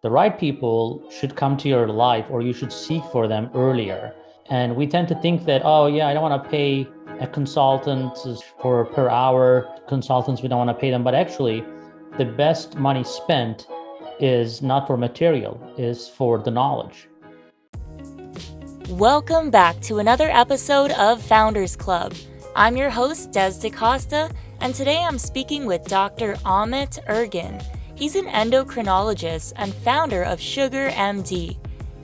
the right people should come to your life or you should seek for them earlier. And we tend to think that, oh, yeah, I don't want to pay a consultant for per hour consultants. We don't want to pay them. But actually, the best money spent is not for material, is for the knowledge. Welcome back to another episode of Founders Club. I'm your host, Dez DeCosta, and today I'm speaking with Dr. Ahmet Ergin. He's an endocrinologist and founder of SugarMD.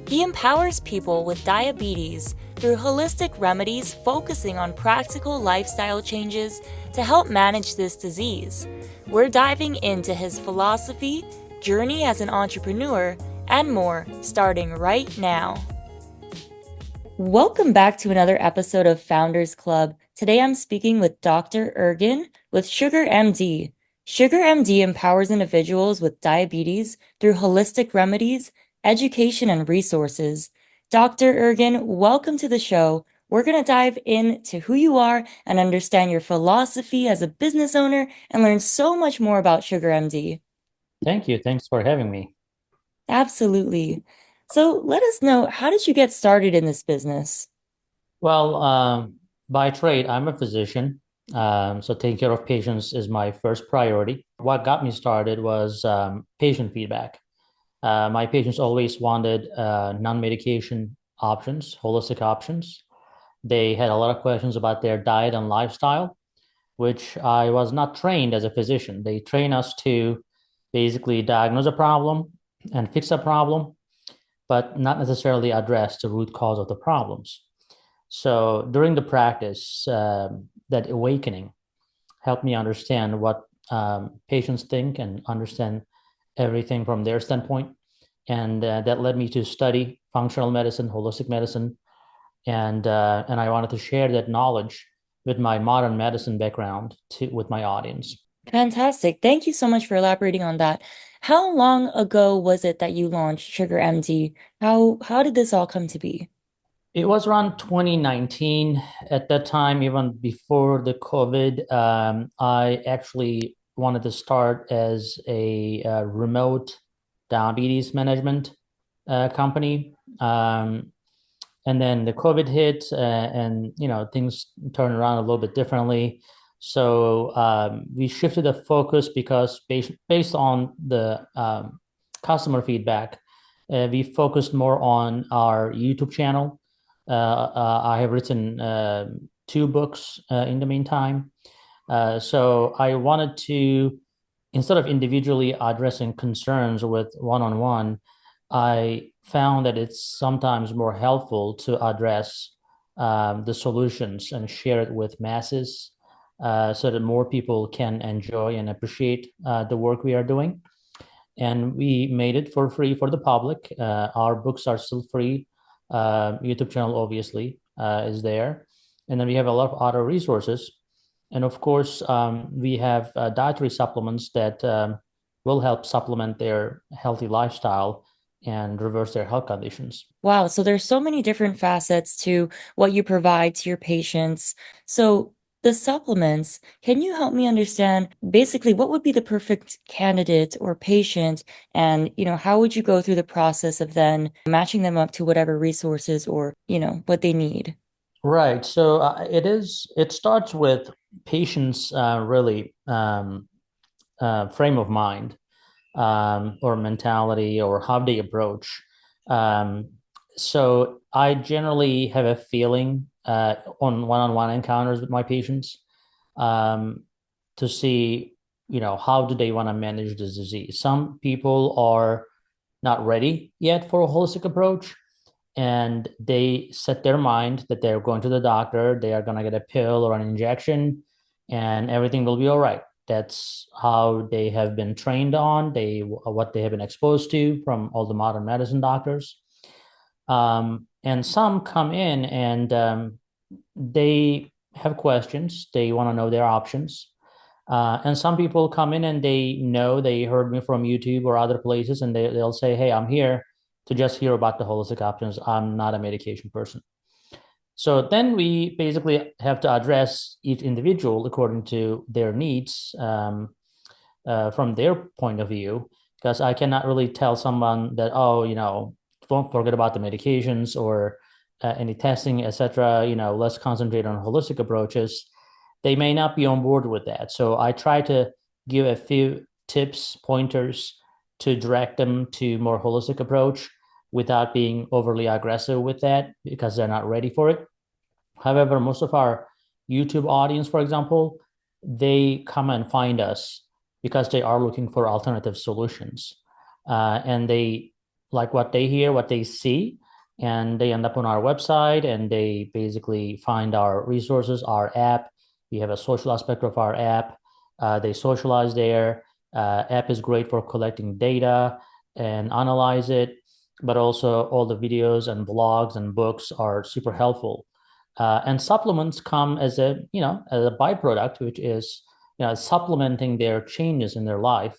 He empowers people with diabetes through holistic remedies focusing on practical lifestyle changes to help manage this disease. We're diving into his philosophy, journey as an entrepreneur, and more, starting right now. Welcome back to another episode of Founders Club. Today I'm speaking with Dr. Ergin with SugarMD. SugarMD empowers individuals with diabetes through holistic remedies, education, and resources. Dr. Ergin, welcome to the show. We're going to dive into who you are and understand your philosophy as a business owner and learn so much more about SugarMD. Thank you. Thanks for having me. Absolutely. So let us know, how did you get started in this business? Well, by trade, I'm a physician. So taking care of patients is my first priority. What got me started was patient feedback. My patients always wanted non-medication options, holistic options. They had a lot of questions about their diet and lifestyle, which I was not trained as a physician. They train us to basically diagnose a problem and fix a problem, but not necessarily address the root cause of the problems. So during the practice, that awakening helped me understand what patients think and understand everything from their standpoint. And that led me to study functional medicine, holistic medicine, and I wanted to share that knowledge with my modern medicine background with my audience. Fantastic. Thank you so much for elaborating on that. How long ago was it that you launched SugarMD? How did this all come to be? It was around 2019. At that time, even before the COVID, I actually wanted to start as a remote diabetes management company. And then the COVID hit, and things turned around a little bit differently. So we shifted the focus because based on the customer feedback, we focused more on our YouTube channel. I have written two books in the meantime. So I wanted to, instead of individually addressing concerns with one-on-one, I found that it's sometimes more helpful to address the solutions and share it with masses so that more people can enjoy and appreciate the work we are doing. And we made it for free for the public. Our books are still free. YouTube channel obviously is there. And then we have a lot of other resources. And of course, we have dietary supplements that will help supplement their healthy lifestyle and reverse their health conditions. Wow, so there's so many different facets to what you provide to your patients. So the supplements, can you help me understand basically what would be the perfect candidate or patient, and how would you go through the process of then matching them up to whatever resources or what they need? Right. So it starts with patients really frame of mind or mentality or how they approach. Um, so I generally have a feeling on one-on-one encounters with my patients um, to see, how do they want to manage this disease. Some people are not ready yet for a holistic approach, and they set their mind that they're going to the doctor, they are going to get a pill or an injection, and everything will be all right. That's how they have been trained on, what they have been exposed to from all the modern medicine doctors. And some come in and they have questions. They want to know their options. And some people come in and they heard me from YouTube or other places, and they'll say, hey, I'm here to just hear about the holistic options. I'm not a medication person. So then we basically have to address each individual according to their needs from their point of view. because I cannot really tell someone that, oh, don't forget about the medications or any testing, etc. Let's concentrate on holistic approaches. They may not be on board with that. So I try to give a few tips, pointers to direct them to more holistic approach without being overly aggressive with that because they're not ready for it. However, most of our YouTube audience, for example, they come and find us because they are looking for alternative solutions. And they like what they hear, what they see, and they end up on our website and they basically find our resources, our app. We have a social aspect of our app. They socialize there. App is great for collecting data and analyze it, but also all the videos and blogs and books are super helpful. And supplements come as a byproduct, which is supplementing their changes in their life,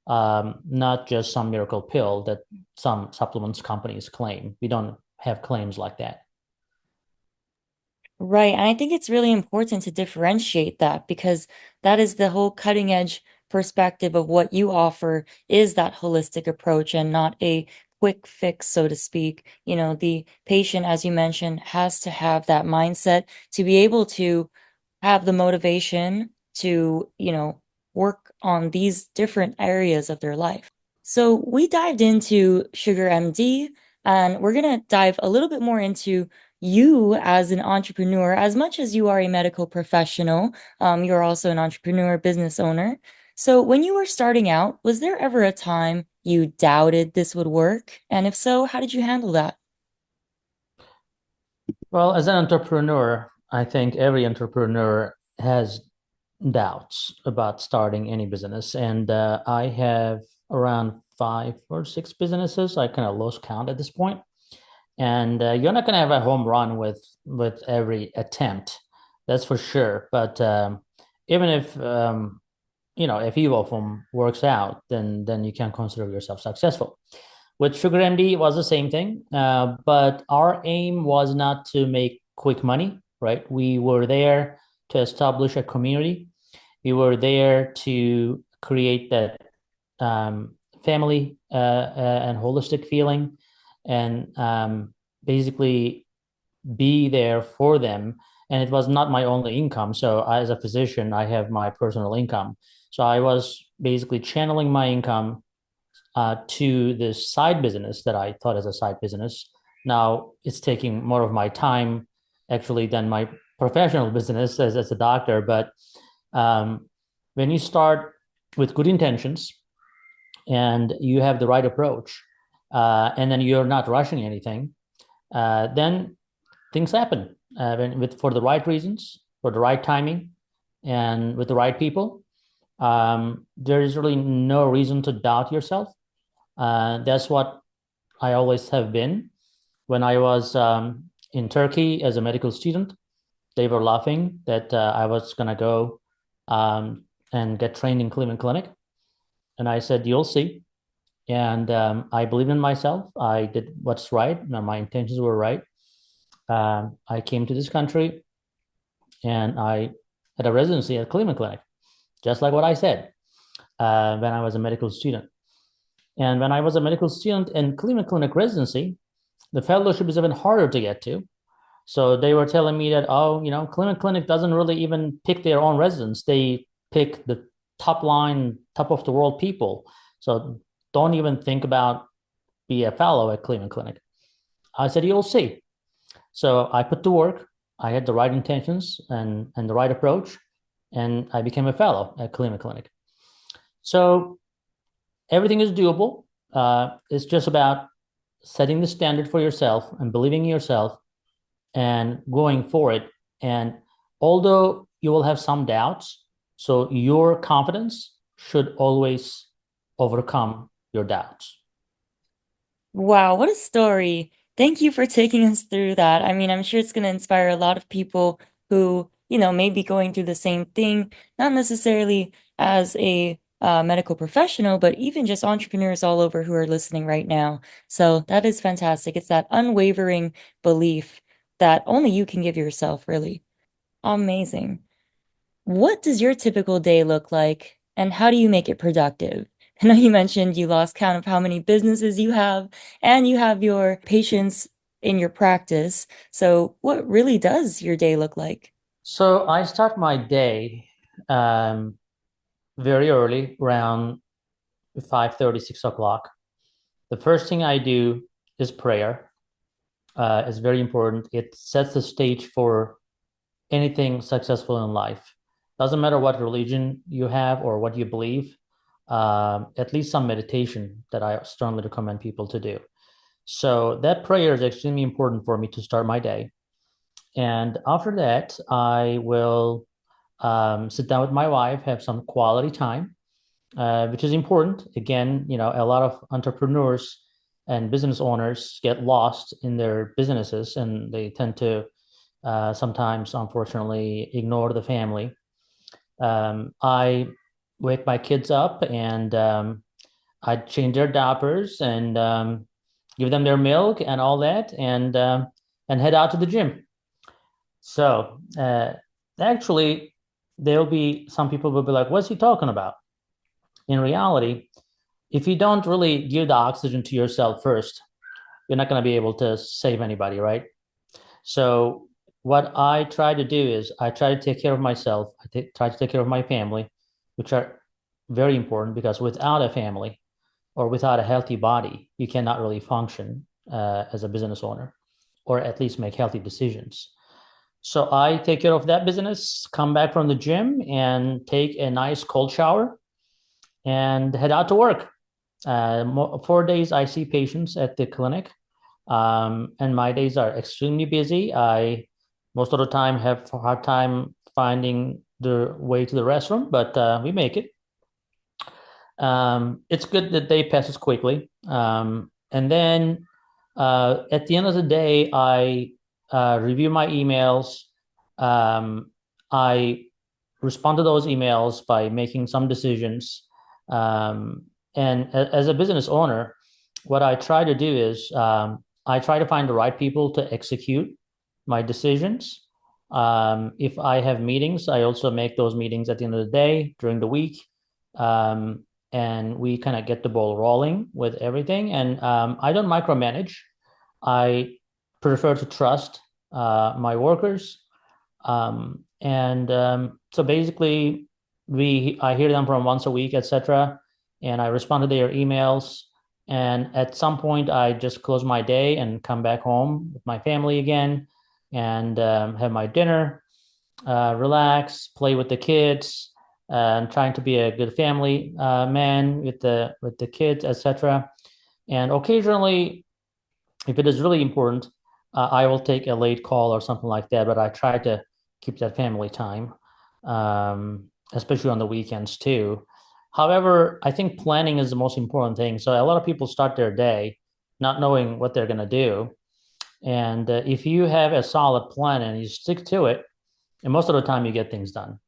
not just some miracle pill that some supplements companies claim. We don't have claims like that. Right. And I think it's really important to differentiate that because that is the whole cutting edge perspective of what you offer is that holistic approach and not a quick fix, so to speak. The patient, as you mentioned, has to have that mindset to be able to have the motivation to, work on these different areas of their life. So we dived into SugarMD, and we're going to dive a little bit more into you as an entrepreneur. As much as you are a medical professional, you're also an entrepreneur, business owner. So when you were starting out, was there ever a time you doubted this would work? And if so, how did you handle that? Well, as an entrepreneur, I think every entrepreneur has doubts about starting any business. And I have around 5 or 6 businesses. I kind of lost count at this point. And you're not going to have a home run with every attempt, that's for sure. But even if if either of them works out, then you can consider yourself successful. With SugarMD, it was the same thing, but our aim was not to make quick money, right? We were there to establish a community. We were there to create that family and holistic feeling, and basically be there for them. And it was not my only income. So as a physician, I have my personal income. So I was basically channeling my income to this side business that I thought as a side business. Now it's taking more of my time actually than my professional business as a doctor. But um, when you start with good intentions and you have the right approach, and then you're not rushing anything, then things happen for the right reasons, for the right timing, and with the right people. There is really no reason to doubt yourself. That's what I always have been. When I was in Turkey as a medical student, they were laughing that I was going to go and get trained in Cleveland Clinic. And I said, you'll see. And I believed in myself. I did what's right. My intentions were right. I came to this country and I had a residency at Cleveland Clinic, just like what I said when I was a medical student. And when I was a medical student in Cleveland Clinic residency, the fellowship is even harder to get to. So they were telling me that, oh, Cleveland Clinic doesn't really even pick their own residents. They pick the top line, top of the world people. So don't even think about be a fellow at Cleveland Clinic. I said, you'll see. So I put to work. I had the right intentions and the right approach, and I became a fellow at Cleveland Clinic. So everything is doable. It's just about setting the standard for yourself and believing in yourself and going for it. And although you will have some doubts, so your confidence should always overcome your doubts. Wow, what a story. Thank you for taking us through that. I mean, I'm sure it's going to inspire a lot of people who, may be going through the same thing, not necessarily as a medical professional, but even just entrepreneurs all over who are listening right now. So that is fantastic. It's that unwavering belief that only you can give yourself, really. Amazing. What does your typical day look like, and how do you make it productive? I know you mentioned you lost count of how many businesses you have, and you have your patients in your practice. So, what really does your day look like? So I start my day um, very early, around 5:30, 6 o'clock. The first thing I do is prayer. It's very important. It sets the stage for anything successful in life. Doesn't matter what religion you have or what you believe, at least some meditation that I strongly recommend people to do. So that prayer is extremely important for me to start my day. And after that, I will sit down with my wife, have some quality time, which is important. Again, a lot of entrepreneurs and business owners get lost in their businesses and they tend to sometimes, unfortunately, ignore the family. I wake my kids up and I change their diapers and give them their milk and all that, and head out to the gym. So actually, there'll be some people will be like, "What's he talking about?" In reality, if you don't really give the oxygen to yourself first, you're not going to be able to save anybody, right? So what I try to do is I try to take care of myself. Try to take care of my family, which are very important because without a family or without a healthy body, you cannot really function as a business owner or at least make healthy decisions. So I take care of that business, come back from the gym and take a nice cold shower and head out to work. 4 days I see patients at the clinic, and my days are extremely busy. I most of the time have a hard time finding the way to the restroom, but we make it. It's good that day passes quickly. And then at the end of the day, I review my emails. I respond to those emails by making some decisions. And as a business owner, what I try to do is I try to find the right people to execute my decisions. If I have meetings, I also make those meetings at the end of the day during the week. Um, and we kind of get the ball rolling with everything. And I don't micromanage. I prefer to trust my workers. And so basically, I hear them from once a week, etc., and I respond to their emails. And at some point, I just close my day and come back home with my family again and have my dinner, relax, play with the kids, and trying to be a good family man with the kids, etc. And occasionally, if it is really important, I will take a late call or something like that. But I try to keep that family time, especially on the weekends too. However, I think planning is the most important thing. So a lot of people start their day not knowing what they're going to do. And if you have a solid plan and you stick to it, and most of the time you get things done.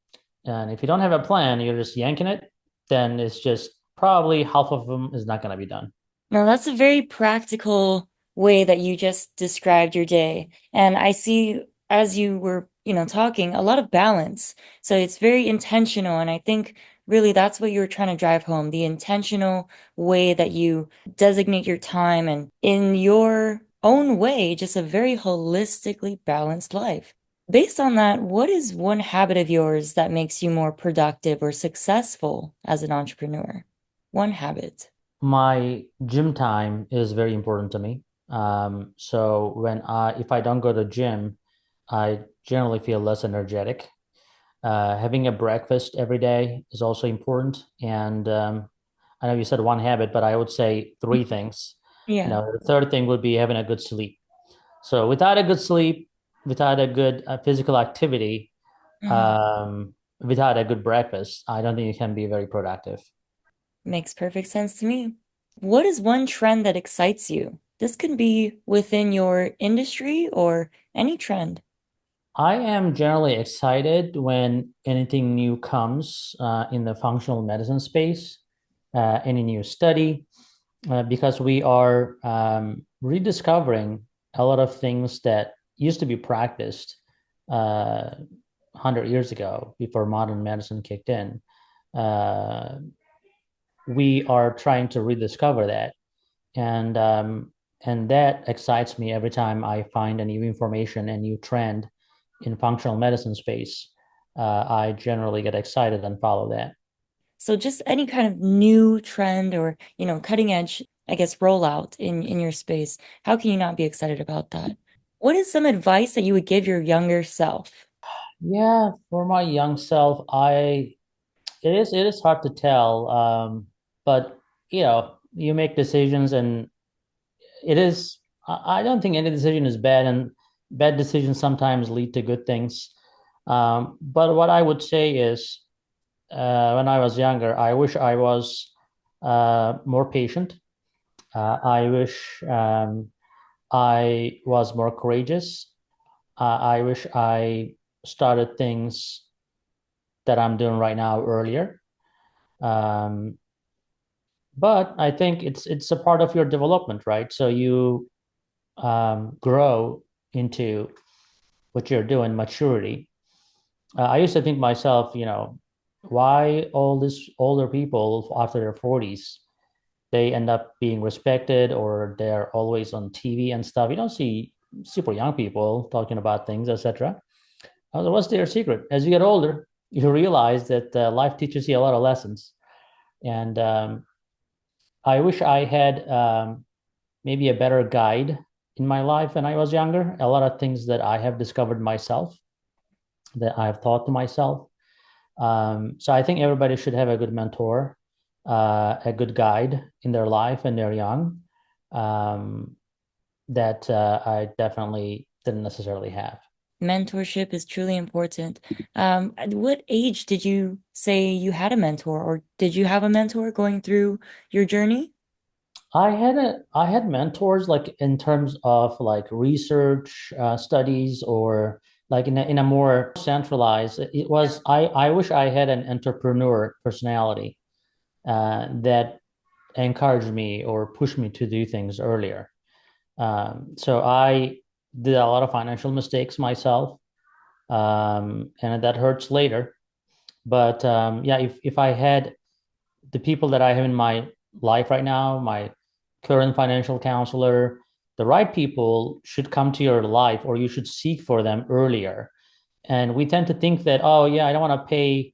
And if you don't have a plan, you're just yanking it, then it's just probably half of them is not going to be done. No, that's a very practical way that you just described your day. And I see, as you were, talking, a lot of balance. So it's very intentional. And I think really that's what you were trying to drive home, the intentional way that you designate your time and in your own way, just a very holistically balanced life. Based on that, what is one habit of yours that makes you more productive or successful as an entrepreneur? One habit. My gym time is very important to me. So if I don't go to gym, I generally feel less energetic. Having a breakfast every day is also important. And I know you said one habit, but I would say three things. Yeah. The third thing would be having a good sleep. So without a good sleep, without a good physical activity, Mhm. without a good breakfast, I don't think you can be very productive. Makes perfect sense to me. What is one trend that excites you? This can be within your industry or any trend. I am generally excited when anything new comes in the functional medicine space, any new study, because we are rediscovering a lot of things that used to be practiced 100 years ago before modern medicine kicked in. Uh, we are trying to rediscover that. And and that excites me every time I find a new information, a new trend in functional medicine space. I generally get excited and follow that. So just any kind of new trend or, cutting edge, I guess, rollout in your space, how can you not be excited about that? What is some advice that you would give your younger self? Yeah, for my young self, it is hard to tell, but you make decisions, and it is. I don't think any decision is bad, and bad decisions sometimes lead to good things. But what I would say is, when I was younger, I wish I was more patient. I wish I was more courageous. I wish I started things that I'm doing right now earlier. Um, but I think it's a part of your development, right? So you grow into what you're doing, maturity. I used to think myself, why all these older people after their 40s, they end up being respected or they're always on TV and stuff. You don't see super young people talking about things, etc. What's their secret? As you get older, you realize that life teaches you a lot of lessons. And I wish I had maybe a better guide in my life when I was younger. A lot of things that I have discovered myself, that I've taught to myself. So I think everybody should have a good mentor, a good guide in their life when they're young. Um, that I definitely didn't necessarily have. Mentorship is truly important. At what age did you say you had a mentor, or did you have a mentor going through your journey? I had mentors like in terms of like research studies or like in a more centralized. It was I wish I had an entrepreneur personality that encouraged me or pushed me to do things earlier. So I did a lot of financial mistakes myself, and that hurts later. But yeah, if I had the people that I have in my life right now, my current financial counselor, the right people should come to your life or you should seek for them earlier. And we tend to think that, oh, yeah, I don't want to pay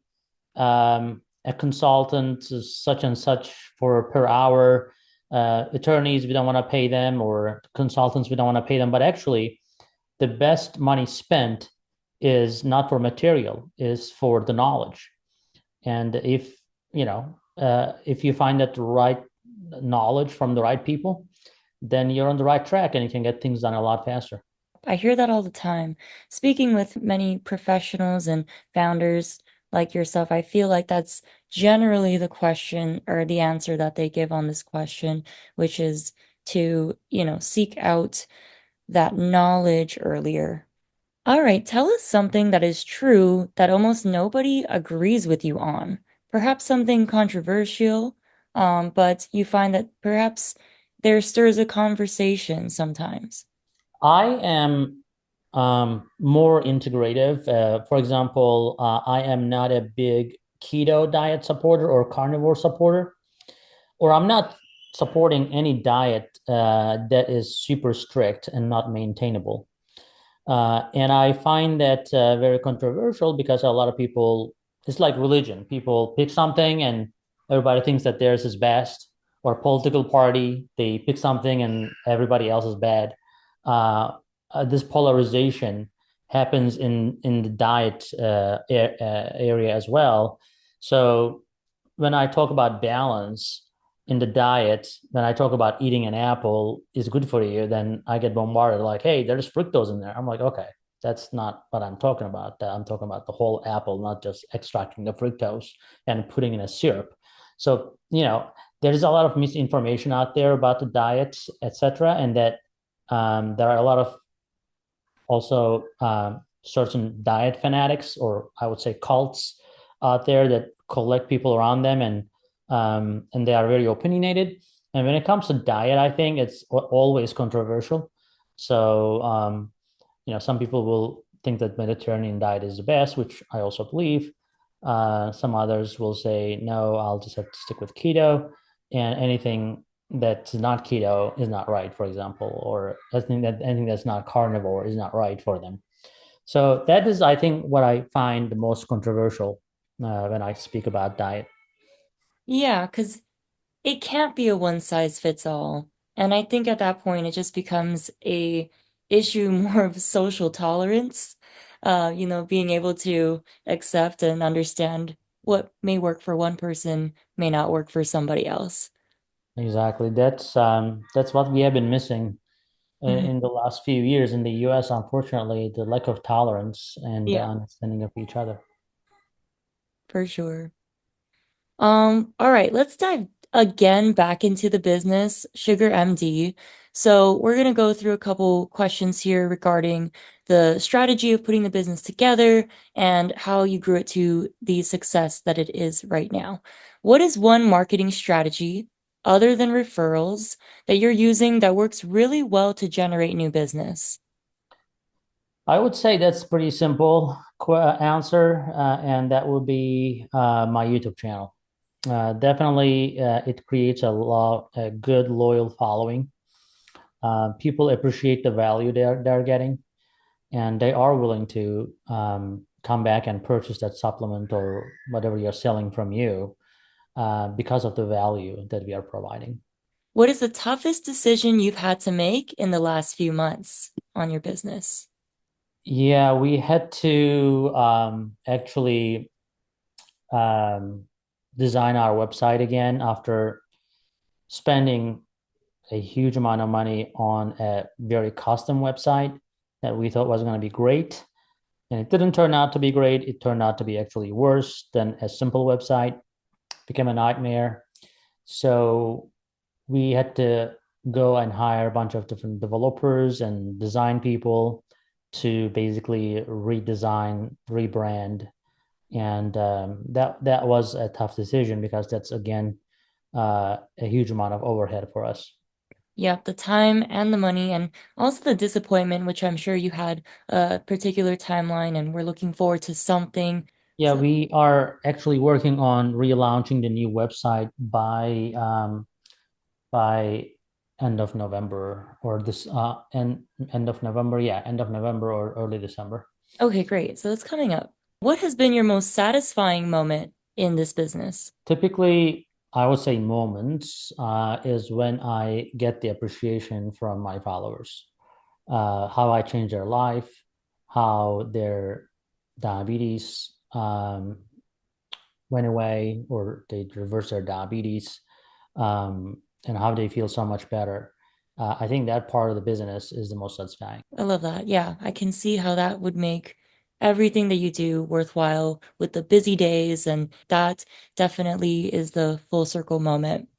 a consultant such and such for per hour. Attorneys, we don't want to pay them, or consultants, we don't want to pay them. But actually, the best money spent is not for material, is for the knowledge. And if you find that right knowledge from the right people, then you're on the right track and you can get things done a lot faster. I hear that all the time. Speaking with many professionals and founders like yourself, I feel like that's generally the question or the answer that they give on this question, which is to, seek out that knowledge earlier. All right, tell us something that is true that almost nobody agrees with you on. Perhaps something controversial, but you find that perhaps there stirs a conversation sometimes. I am more integrative. For example, I am not a big keto diet supporter or carnivore supporter, or I'm not supporting any diet that is super strict and not maintainable. And I find that very controversial because a lot of people, it's like religion. People pick something and everybody thinks that theirs is best, or political party, they pick something and everybody else is bad. This polarization happens in the diet area as well. So when I talk about balance in the diet, when I talk about eating an apple is good for you, then I get bombarded like, hey, there's fructose in there. I'm like, okay, that's not what I'm talking about. I'm talking about the whole apple, not just extracting the fructose and putting in a syrup. So, there's a lot of misinformation out there about the diets, etc., and that there are a lot of also certain diet fanatics, or I would say cults out there that collect people around them, and they are very opinionated. And when it comes to diet, I think it's always controversial. So some people will think that Mediterranean diet is the best, which I also believe. Some others will say, no, I'll just have to stick with keto, and anything that's not keto is not right, for example, or anything that's not carnivore is not right for them. So that is, I think, what I find the most controversial when I speak about diet. Yeah, because it can't be a one size fits all. And I think at that point it just becomes a issue more of social tolerance. Being able to accept and understand what may work for one person may not work for somebody else. Exactly. That's what we have been missing Mhm. in the last few years in the US, unfortunately, the lack of tolerance and the Yeah, understanding of each other. for sure. All right, let's dive again back into the business, Sugar MD. So we're gonna go through a couple questions here regarding the strategy of putting the business together and how you grew it to the success that it is right now. What is one marketing strategy other than referrals that you're using that works really well to generate new business? I would say that's pretty simple answer, and that would be my YouTube channel. Definitely, it creates a good, loyal following. People appreciate the value they're getting, and they are willing to come back and purchase that supplement or whatever you're selling from you because of the value that we are providing. What is the toughest decision you've had to make in the last few months on your business? Yeah, we had to actually um, design our website again after spending a huge amount of money on a very custom website that we thought was going to be great. And it didn't turn out to be great. It turned out to be actually worse than a simple website, became a nightmare. So we had to go and hire a bunch of different developers and design people to basically redesign, rebrand. And that was a tough decision because that's again a huge amount of overhead for us. Yep, the time and the money, and also the disappointment, which I'm sure you had a particular timeline and we're looking forward to something. Yeah, So, we are actually working on relaunching the new website by end of November or this end of November, yeah, end of November or early December. okay, great. So that's coming up. What has been your most satisfying moment in this business? Typically, I would say moments is when I get the appreciation from my followers, how I change their life, how their diabetes went away or they reversed their diabetes, and how they feel so much better. I think that part of the business is the most satisfying. I love that. Yeah, I can see how that would make everything that you do worthwhile with the busy days, and that definitely is the full circle moment.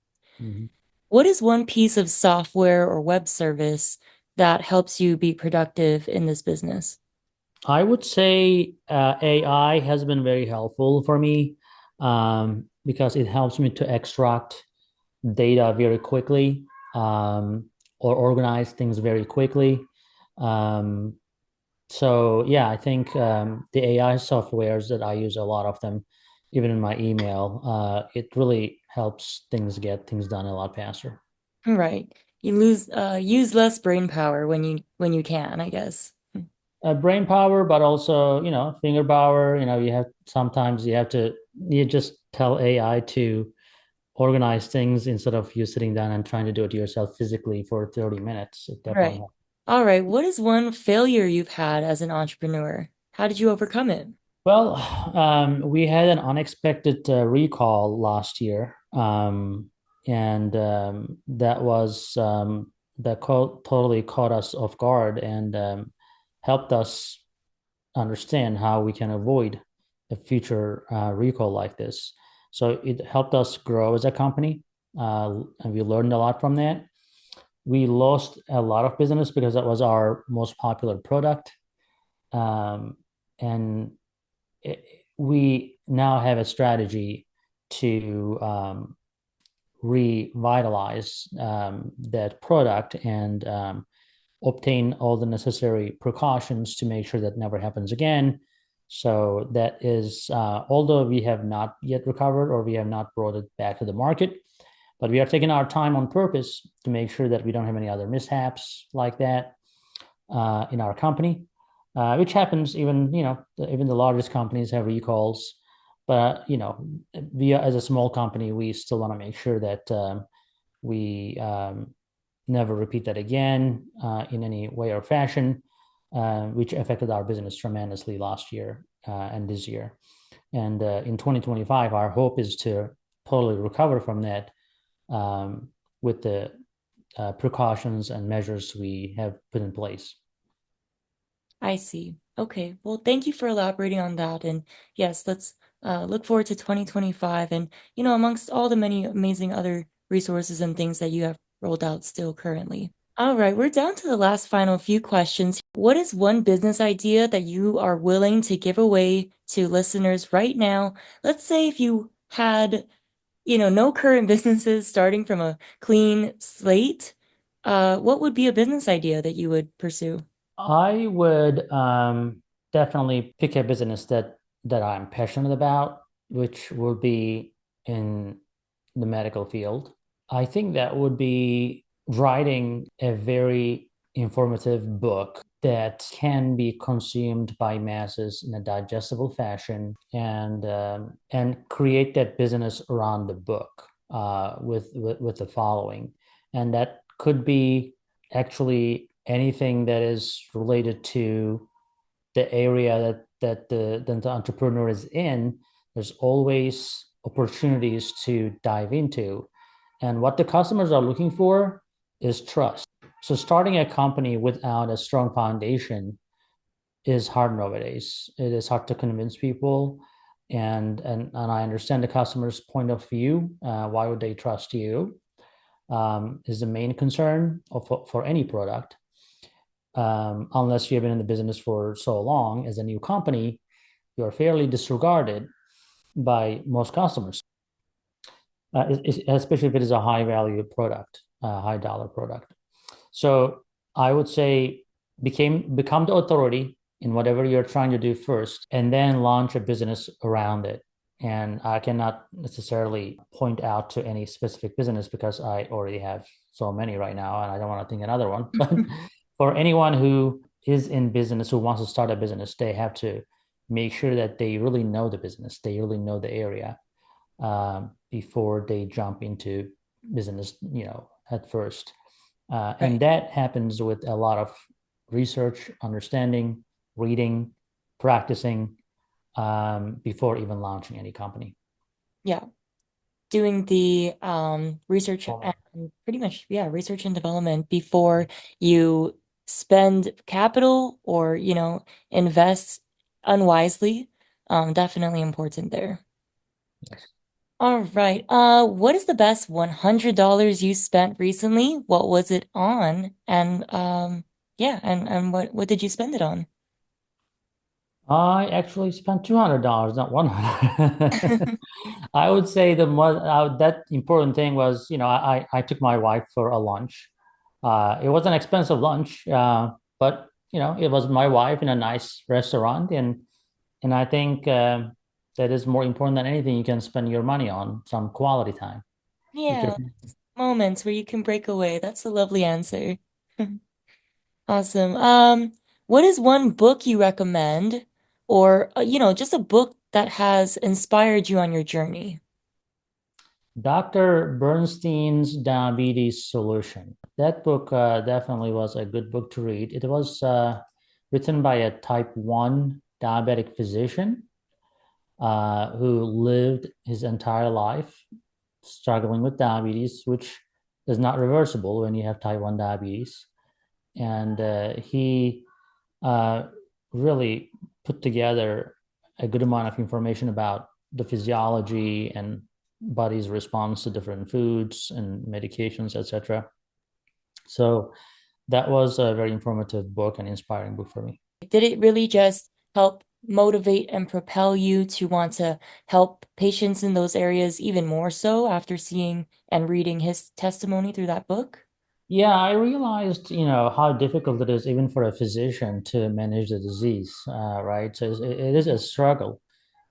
Mhm. What is one piece of software or web service that helps you be productive in this business? I would say AI has been very helpful for me because it helps me to extract data very quickly or organize things very quickly. Um, so yeah, I think the AI softwares that I use, a lot of them, even in my email, it really helps get things done a lot faster. Right. You use less brain power when you can, I guess. Brain power, but also, finger power. You have sometimes you just tell AI to organize things instead of you sitting down and trying to do it yourself physically for 30 minutes. It definitely Right. helps. All right. What is one failure you've had as an entrepreneur? How did you overcome it? Well, we had an unexpected recall last year, and totally caught us off guard and helped us understand how we can avoid a future recall like this. So it helped us grow as a company, and we learned a lot from that. We lost a lot of business because that was our most popular product, um, and it, we now have a strategy to revitalize that product and obtain all the necessary precautions to make sure that never happens again. So that is, although we have not yet recovered or we have not brought it back to the market, but we are taking our time on purpose to make sure that we don't have any other mishaps like that in our company, which happens even, even the largest companies have recalls. But, we as a small company, we still want to make sure that we never repeat that again in any way or fashion, which affected our business tremendously last year and this year. And in 2025, our hope is to totally recover from that with the precautions and measures we have put in place. I see. Okay. Well, thank you for elaborating on that. And yes, let's look forward to 2025 and, amongst all the many amazing other resources and things that you have rolled out still currently. All right, we're down to the last final few questions. What is one business idea that you are willing to give away to listeners right now? Let's say if you had, no current businesses starting from a clean slate, what would be a business idea that you would pursue? I would definitely pick a business that I'm passionate about, which will be in the medical field. I think that would be writing a very informative book that can be consumed by masses in a digestible fashion and create that business around the book with the following. And that could be actually anything that is related to the area that the entrepreneur is in. There's always opportunities to dive into. And what the customers are looking for is trust. So starting a company without a strong foundation is hard nowadays. It is hard to convince people. And I understand the customer's point of view. Why would they trust you? Is the main concern for any product. Unless you have been in the business for so long as a new company, you're fairly disregarded by most customers, especially if it is a high value product, a high dollar product. So I would say become the authority in whatever you're trying to do first, and then launch a business around it. And I cannot necessarily point out to any specific business because I already have so many right now, and I don't want to think another one. But for anyone who is in business, who wants to start a business, they have to make sure that they really know the business, they really know the area before they jump into business, at first. And that happens with a lot of research, understanding, reading, practicing before even launching any company. Yeah. Doing the research Oh, and pretty much, yeah, research and development before you spend capital or, invest unwisely. Definitely important there. yes. All right. What is the best $100 you spent recently? What was it on? And yeah, and what did you spend it on? I actually spent $200, not 100. I would say the most that important thing was, I took my wife for a lunch. It was an expensive lunch, but it was my wife in a nice restaurant, and I think that is more important than anything you can spend your money on, some quality time with your Yeah, moments where you can break away. That's a lovely answer. Awesome. What is one book you recommend, or just a book that has inspired you on your journey? Dr. Bernstein's Diabetes Solution. That book definitely was a good book to read. It was written by a type 1 diabetic physician who lived his entire life struggling with diabetes, which is not reversible when you have type 1 diabetes. And he uh, really put together a good amount of information about the physiology and body's response to different foods and medications, etc. So that was a very informative book and inspiring book for me. Did it really just help motivate and propel you to want to help patients in those areas even more so after seeing and reading his testimony through that book? Yeah, I realized, how difficult it is even for a physician to manage the disease, right? So it is a struggle.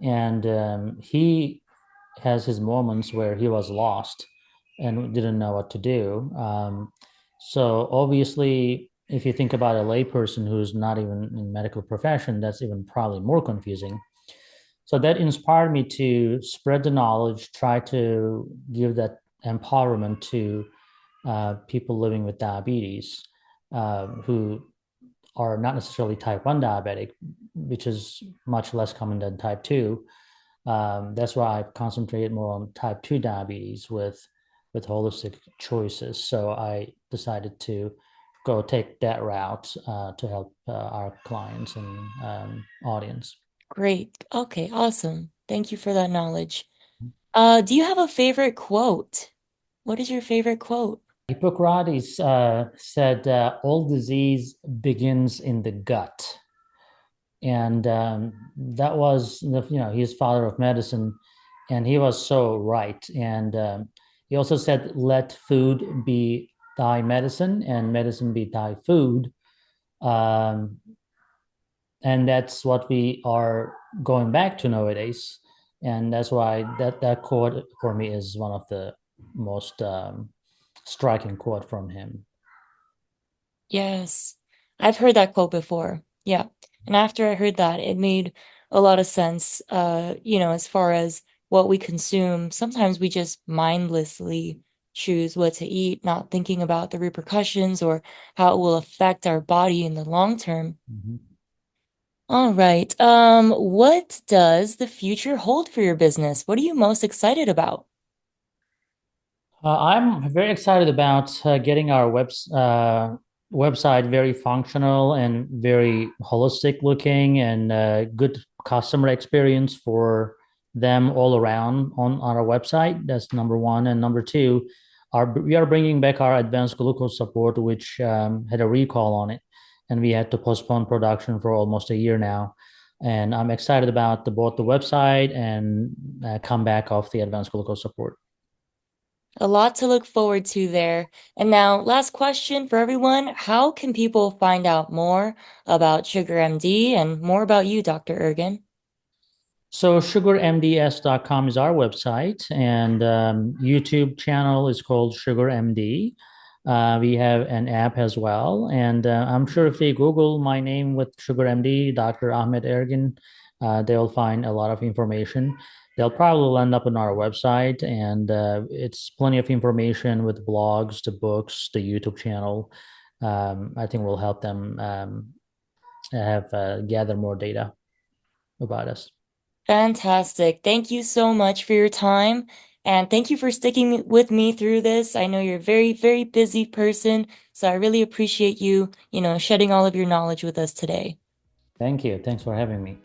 And he has his moments where he was lost and didn't know what to do. So obviously, if you think about a layperson who's not even in medical profession, that's even probably more confusing. So that inspired me to spread the knowledge, try to give that empowerment to people living with diabetes who are not necessarily type 1 diabetic, which is much less common than type 2. That's why I concentrated more on type 2 diabetes with holistic choices. So I decided to go take that route to help our clients and audience. Great. Okay, awesome. Thank you for that knowledge. Do you have a favorite quote? What is your favorite quote? Hippocrates said, all disease begins in the gut. And that was, he's father of medicine, and he was so right. And he also said, let food be thy medicine and medicine be thy food. Um, and that's what we are going back to nowadays. And that's why that quote for me is one of the most striking quote from him. Yes, I've heard that quote before. Yeah. And after I heard that, it made a lot of sense, as far as what we consume. Sometimes we just mindlessly choose what to eat, not thinking about the repercussions or how it will affect our body in the long term. Mhm. All right. What does the future hold for your business? What are you most excited about? I'm very excited about getting our website very functional and very holistic looking and good customer experience for them all around on our website. That's number one. And number two, we are bringing back our advanced glucose support, which had a recall on it. And we had to postpone production for almost a year now. And I'm excited about both the website and comeback of the advanced glucose support. A lot to look forward to there. And now, last question for everyone. How can people find out more about SugarMD and more about you, Dr. Ergin? So sugarmds.com is our website, and YouTube channel is called SugarMD. We have an app as well, and I'm sure if they Google my name with SugarMD, Dr. Ahmet Ergin, they'll find a lot of information. They'll probably end up on our website, and it's plenty of information with blogs, the books, the YouTube channel. I think will help them have gather more data about us. Fantastic. Thank you so much for your time. And thank you for sticking with me through this. I know you're a very, very busy person, so I really appreciate you, shedding all of your knowledge with us today. Thank you. Thanks for having me.